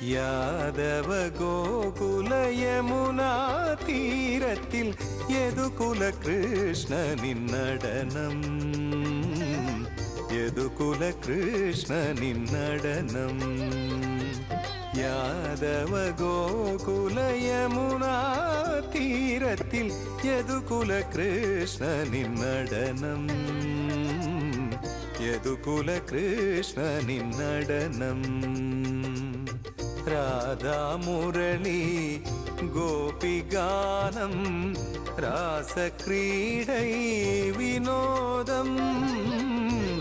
யாதவ கோகுல யமுனா தீரத்தில் யதுகுல கிருஷ்ணனின் நடனம், யதுகுல கிருஷ்ணனின் நடனம். யாதவ கோகுல யமுனா தீரத்தில் யதுகுல கிருஷ்ணனின் நடனம், யதுகுல கிருஷ்ணனின் நடனம். ராதா முரளி கோபிகானம் ராசக்ரீடை வினோதம்.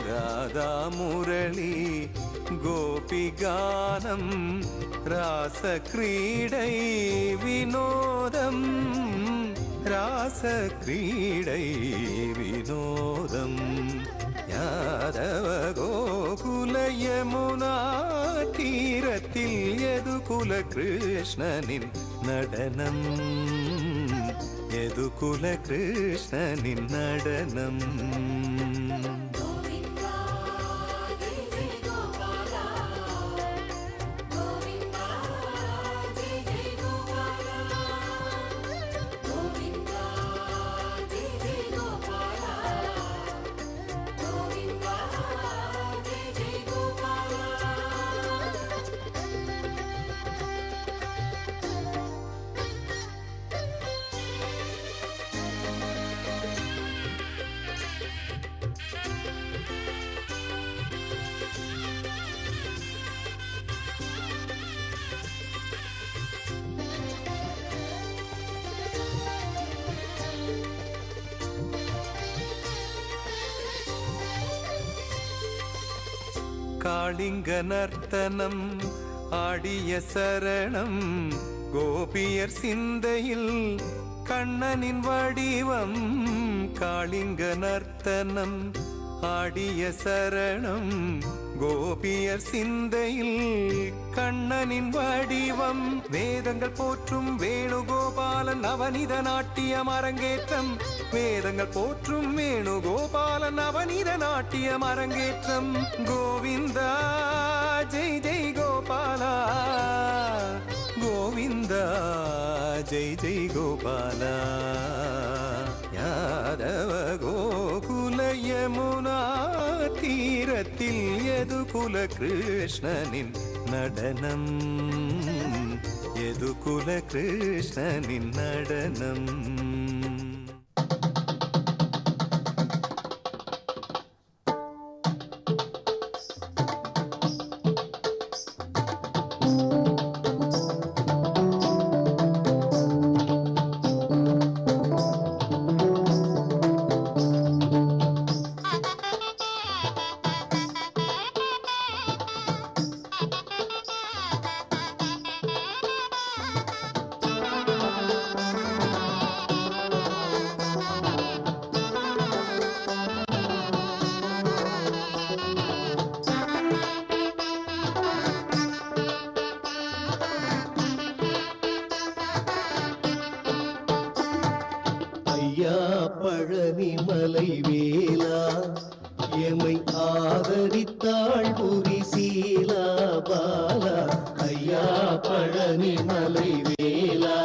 ராதா முரளி கோபிகானம் ராசக்ரீடை வினோதம், ராசக்ரீடை வினோதம். யாதவ கோகுல யமுனா தீரத்தில் யதுகுல கிருஷ்ணனின் நடனம், யதுகுல கிருஷ்ணனின் நடனம். காளிங்க நர்த்தனம் ஆடிய சரணம், கோபியர் சிந்தையில் கண்ணனின் வடிவம். காளிங்க நர்த்தனம் ஆடிய சரணம், கோபியர் சிந்தையில் கண்ணனின் வடிவம். வேதங்கள் போற்றும் வேணுகோபாலன் நவனித நாட்டியம் அரங்கேற்றம், வேதங்கள் போற்றும் வேணுகோபாலன் நவனித நாட்டியம் அரங்கேற்றம். கோவிந்தா ஜெய் ஜெய் கோபாலா, கோவிந்தா ஜெய் ஜெய் கோபாலா. யாதவ கோகுல யமுனா தீரத்தில் யதுகுல கிருஷ்ணனின் நடனம், யதுகுல கிருஷ்ணனின் நடனம். பழனிமலை வேலா எமை ஆதரித்தாள் புரி சீலா பாலா. ஐயா பழனிமலை வேலா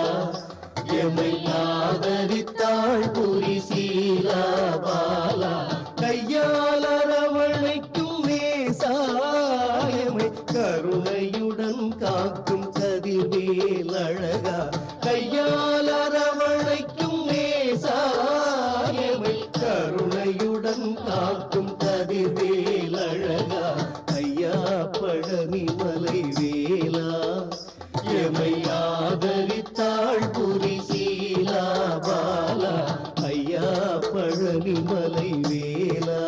எமை ஆதரித்தாள் புரி சீலா பாலா. கையால் அரவணைக்கும் நேசாயமை கருணையுடன் காக்கும் கதிர்வேல் அழகா. கையால் அரவணைக்கும் நேசாயமை கருணையுடன் காக்கும் கதிர்வேல் அழகா. ஐயா பழனிமலை வேலா எமை ஆதரித்தாள் புரி சீலா பாலா. ஐயா பழனிமலை வேலா.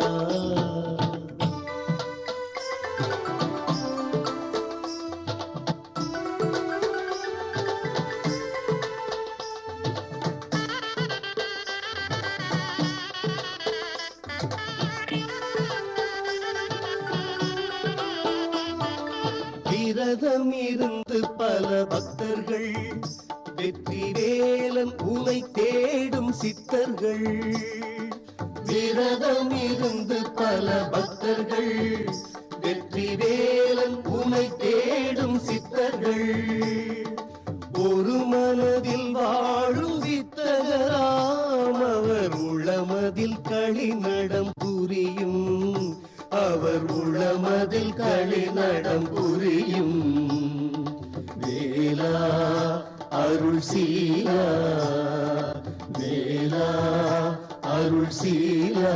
விரதம் இருந்து பல பக்தர்கள் வெற்றி வேலன் உனை தேடும் சித்தர்கள். விரதம் இருந்து பல பக்தர்கள் வெற்றி வேலன் உனை தேடும் சித்தர்கள். குவியும் அவர் உளமதில் களிநடம் புரியும் வேலா அருள் சீலா வேலா அருள் சீலா